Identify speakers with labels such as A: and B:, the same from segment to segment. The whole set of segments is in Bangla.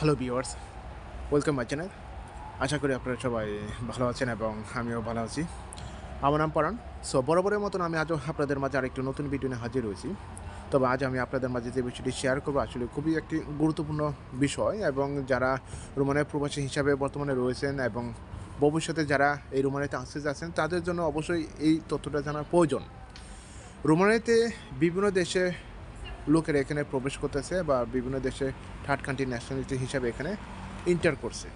A: Hello viewers, welcome my channel. আশা করি আপনারা সবাই ভালো আছেন এবং আমিও ভালো আছি। আমার নাম পরাণ। সো বরাবরের মতন আমি আজও আপনাদের মাঝে আরেকটি নতুন ভিডিও নিয়ে হাজির হয়েছি। তবে আজ আমি আপনাদের মাঝে যে বিষয়টি শেয়ার করবো আসলে খুবই একটি গুরুত্বপূর্ণ বিষয়, এবং যারা রোমানের প্রবাসী হিসাবে বর্তমানে রয়েছেন এবং ভবিষ্যতে যারা এই রোমানিতে আসতে যাচ্ছেন তাদের জন্য অবশ্যই এই তথ্যটা জানা প্রয়োজন। রোমানিতে বিভিন্ন দেশে লোকেরা এখানে প্রবেশ করতেছে বা বিভিন্ন দেশে থার্ড কান্ট্রি ন্যাশনালিটি হিসাবে এখানে এন্টার করছে।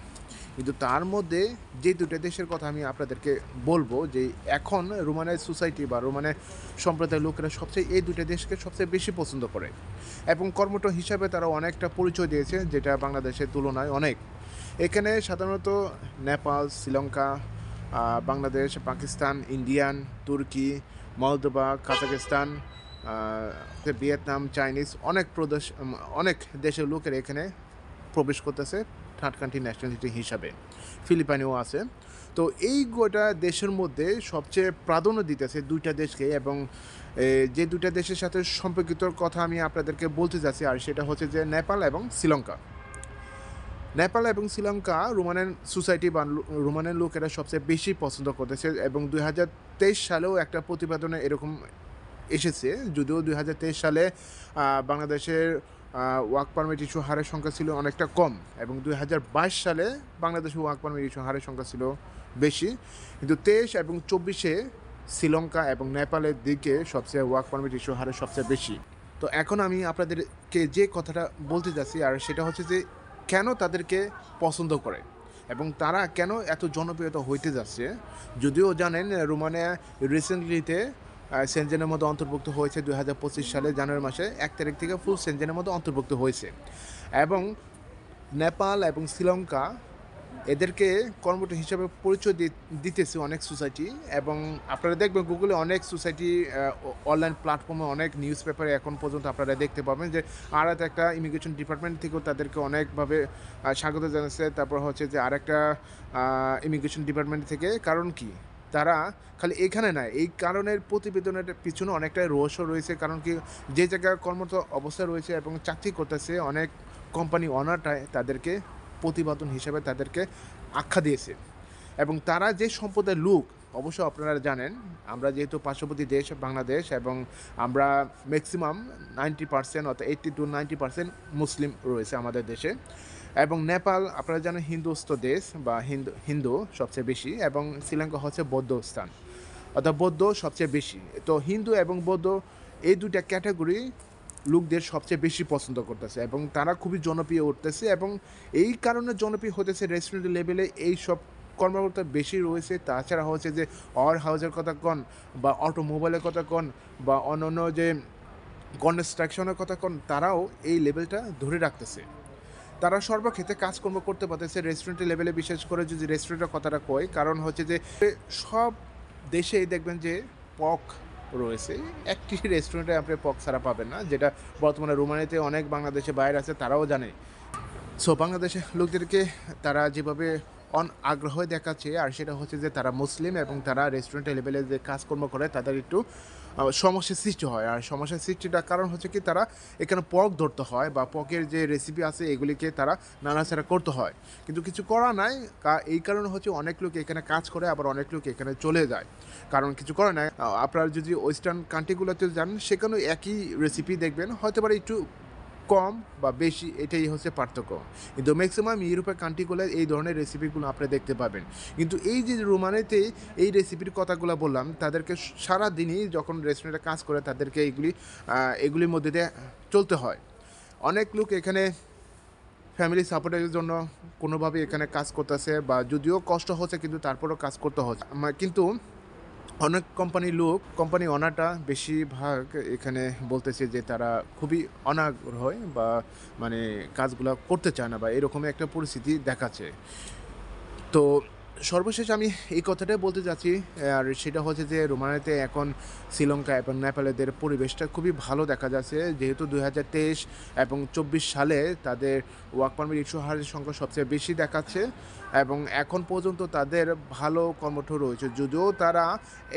A: কিন্তু তার মধ্যে যে দুটো দেশের কথা আমি আপনাদেরকে বলবো, যে এখন রোমানের সোসাইটি বা রোমানের সম্প্রদায়ের লোকেরা সবচেয়ে এই দুটো দেশকে সবচেয়ে বেশি পছন্দ করে এবং কর্মঠ হিসাবে তারা অনেকটা পরিচয় দিয়েছে, যেটা বাংলাদেশের তুলনায় অনেক। এখানে সাধারণত নেপাল, শ্রীলঙ্কা, বাংলাদেশ, পাকিস্তান, ইন্ডিয়ান, তুর্কি, মলদোভা, কাজাখস্তান, ভিয়েতনাম, চাইনিজ অনেক দেশের লোকের এখানে প্রবেশ করতেছে থার্ড কান্ট্রি ন্যাশনালিটি হিসাবে। ফিলিপাইনেও আছে। তো এই গোটা দেশের মধ্যে সবচেয়ে প্রাধান্য দিতেছে দুইটা দেশকে, এবং যে দুইটা দেশের সাথে সম্পর্কিত কথা আমি আপনাদেরকে বলতে চাচ্ছি, আর সেটা হচ্ছে যে নেপাল এবং শ্রীলঙ্কা। নেপাল এবং শ্রীলঙ্কা রোমানিয়ান সোসাইটি বা রোমানিয়ান লোকেরা সবচেয়ে বেশি পছন্দ করতেছে, এবং 2023 সালেও একটা প্রতিবেদনে এরকম এসেছে। যদিও 2023 সালে বাংলাদেশের ওয়ার্ক পারমিট ইস্যু হারের সংখ্যা ছিল অনেকটা কম, এবং 2022 সালে বাংলাদেশের ওয়ার্ক পারমিট ইস্যু হারের সংখ্যা ছিল বেশি। কিন্তু 23 এবং 24-এ শ্রীলঙ্কা এবং নেপালের দিকে সবচেয়ে ওয়ার্ক পারমিট ইস্যু হারের সবচেয়ে বেশি। তো এখন আমি আপনাদেরকে যে কথাটা বলতে যাচ্ছি, আর সেটা হচ্ছে যে কেন তাদেরকে পছন্দ করে এবং তারা কেন এত জনপ্রিয়তা হইতে যাচ্ছে। যদিও জানেন রোমানিয়া রিসেন্টলিতে সেনজেনের মধ্যে অন্তর্ভুক্ত হয়েছে 2025 সালে জানুয়ারি মাসে 1 তারিখ থেকে ফুল সেনজেনের মধ্যে অন্তর্ভুক্ত হয়েছে, এবং নেপাল এবং শ্রীলঙ্কা এদেরকে কর্মঠ হিসাবে পরিচয় দিতেছে অনেক সোসাইটি। এবং আপনারা দেখবেন গুগলে অনেক সোসাইটি, অনলাইন প্ল্যাটফর্মে অনেক নিউজ পেপারে এখন পর্যন্ত আপনারা দেখতে পাবেন যে আলাদা একটা ইমিগ্রেশন ডিপার্টমেন্ট থেকেও তাদেরকে অনেকভাবে স্বাগত জানাচ্ছে। তারপর হচ্ছে যে আরেকটা ইমিগ্রেশন ডিপার্টমেন্ট থেকে। কারণ কি, তারা খালি এখানে নয়, এই কারণের প্রতিবেদনের পিছনে অনেকটাই রহস্য রয়েছে। কারণ কি, যে জায়গায় কর্মরত অবস্থায় রয়েছে এবং চাকরি করতেছে, অনেক কোম্পানি অনারটায় তাদেরকে প্রতিবেদন হিসেবে তাদেরকে আখ্যা দিয়েছে। এবং তারা যে সম্প্রদায়ের লোক, অবশ্য আপনারা জানেন আমরা যেহেতু পার্শ্ববর্তী দেশ বাংলাদেশ, এবং আমরা ম্যাক্সিমাম 90% অর্থাৎ 80 to 90% মুসলিম রয়েছে আমাদের দেশে। এবং নেপাল আপনারা জানেন হিন্দুস্থ দেশ বা হিন্দু সবচেয়ে বেশি, এবং শ্রীলঙ্কা হচ্ছে বৌদ্ধ স্থান, অর্থাৎ বৌদ্ধ সবচেয়ে বেশি। তো হিন্দু এবং বৌদ্ধ এই দুইটা ক্যাটাগরি লোকদের সবচেয়ে বেশি পছন্দ করতেছে, এবং তারা খুবই জনপ্রিয় উঠতেছে। এবং এই কারণে জনপ্রিয় হতেছে রেস্টুরেন্ট লেভেলে এই সব কর্মকর্তা বেশি রয়েছে। তাছাড়া হচ্ছে যে ওয়ার হাউসের কথা কন, বা অটোমোবাইলের কথা কন, বা অন্যান্য যে কনস্ট্রাকশনের কথা কন, তারাও এই লেভেলটা ধরে রাখতেছে। তারা সর্বক্ষেত্রে কাজকর্ম করতে পারতেছে রেস্টুরেন্টের লেভেলে, বিশেষ করে যদি রেস্টুরেন্টের কথাটা কই। কারণ হচ্ছে যে সব দেশেই দেখবেন যে পক রয়েছে, একটি রেস্টুরেন্টে আপনি পক ছাড়া পাবেন না, যেটা বর্তমানে রোমানিতে অনেক বাংলাদেশে বাইরে আছে তারাও জানে। সো বাংলাদেশের লোকদেরকে তারা যেভাবে আগ্রহ দেখাচ্ছে, আর সেটা হচ্ছে যে তারা মুসলিম এবং তারা রেস্টুরেন্ট লেভেলে যে কাজকর্ম করে তাদের একটু সমস্যার সৃষ্টি হয়। আর সমস্যার সৃষ্টিটার কারণ হচ্ছে কি, তারা এখানে পক ধরতে হয় বা পকের যে রেসিপি আছে এগুলিকে তারা নাড়াচাড়া করতে হয়। কিন্তু কিছু করা নাই, এই কারণে হচ্ছে অনেক লোক এখানে কাজ করে, আবার অনেক লোক এখানে চলে যায়। কারণ কিছু করে নাই। আপনারা যদি ওয়েস্টার্ন কান্ট্রিগুলোতে যান, সেখানেও একই রেসিপি দেখবেন, হয়তো পারে একটু কম বা বেশি, এটাই হচ্ছে পার্থক্য। কিন্তু ম্যাক্সিমাম ইউরোপের কান্ট্রিগুলো এই ধরনের রেসিপিগুলো আপনি দেখতে পাবেন। কিন্তু এই যে রোমানিতে এই রেসিপির কথাগুলো বললাম, তাদেরকে সারা দিনই যখন রেস্টুরেন্টে কাজ করে তাদেরকে এগুলির মধ্যে দিয়ে চলতে হয়। অনেক লোক এখানে ফ্যামিলি সাপোর্টের জন্য কোনোভাবে এখানে কাজ করতেছে, বা যদিও কষ্ট হচ্ছে কিন্তু তারপরেও কাজ করতে হচ্ছে। কিন্তু অনেক কোম্পানি অনারটা বেশিরভাগ এখানে বলতেছে যে তারা খুবই অনাগ্রহ, বা মানে কাজগুলো করতে চায় না, বা এরকমই একটা পরিস্থিতি দেখাচ্ছে। তো সর্বশেষ আমি এই কথাটাই বলতে চাচ্ছি, আর সেটা হচ্ছে যে রোমানিয়াতে এখন শ্রীলঙ্কা এবং নেপালেদের পরিবেশটা খুবই ভালো দেখা যাচ্ছে, যেহেতু 2023 এবং 24 সালে তাদের ওয়ার্ক পারমিট ইস্যু হারের সংখ্যা সবচেয়ে বেশি দেখাচ্ছে এবং এখন পর্যন্ত তাদের ভালো কর্মঠ রয়েছে, যদিও তারা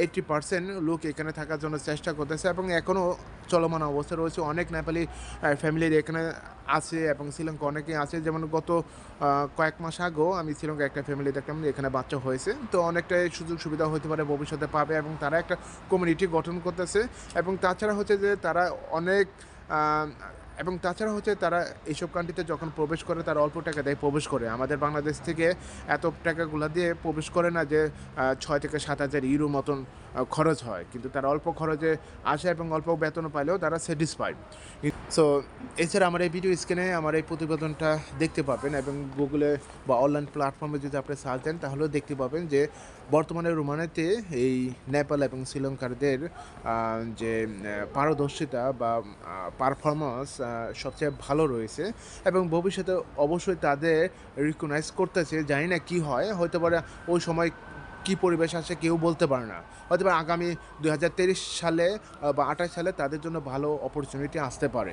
A: 80% লোক এখানে থাকার জন্য চেষ্টা করতেছে এবং এখনও চলমান অবস্থা রয়েছে। অনেক নেপালি ফ্যামিলির এখানে আছে এবং শ্রীলঙ্কা অনেকেই আছে, যেমন গত কয়েক মাস আগেও আমি শ্রীলঙ্কা একটা ফ্যামিলি দেখলাম যে এখানে বাচ্চা হয়েছে, তো অনেকটাই সুযোগ সুবিধা হতে পারে ভবিষ্যতে পাবে এবং তারা একটা কমিউনিটি গঠন করতেছে এবং তাছাড়া হচ্ছে যে তারা অনেক আহ, এবং তাছাড়া হচ্ছে তারা এইসব কান্ট্রিতে যখন প্রবেশ করে তারা অল্প টাকা দিয়ে প্রবেশ করে, আমাদের বাংলাদেশ থেকে এত টাকাগুলো দিয়ে প্রবেশ করে না যে 6 থেকে 7 হাজার ইউরো মতন খরচ হয়, কিন্তু তারা অল্প খরচে আসে এবং অল্প বেতন পাইলেও তারা স্যাটিসফাইড। সো এছাড়া আমার এই ভিডিও স্ক্রিনে আমার এই প্রতিবেদনটা দেখতে পাবেন এবং গুগলে বা অনলাইন প্ল্যাটফর্মে যদি আপনি সার্চ দেন তাহলেও দেখতে পাবেন যে বর্তমানে রোমানিয়াতে এই নেপাল এবং শ্রীলঙ্কারদের যে পারদর্শিতা বা পারফরমেন্স সবচেয়ে ভালো রয়েছে এবং ভবিষ্যতে অবশ্যই তাদের রিকগনাইজ করতেছে। জানি না কী হয়, হয়তো পারে ওই সময় কী পরিবেশ আসে কেউ বলতে পারে না, হয়তো বা আগামী 2023 সালে বা 28 সালে তাদের জন্য ভালো অপরচুনিটি আসতে পারে।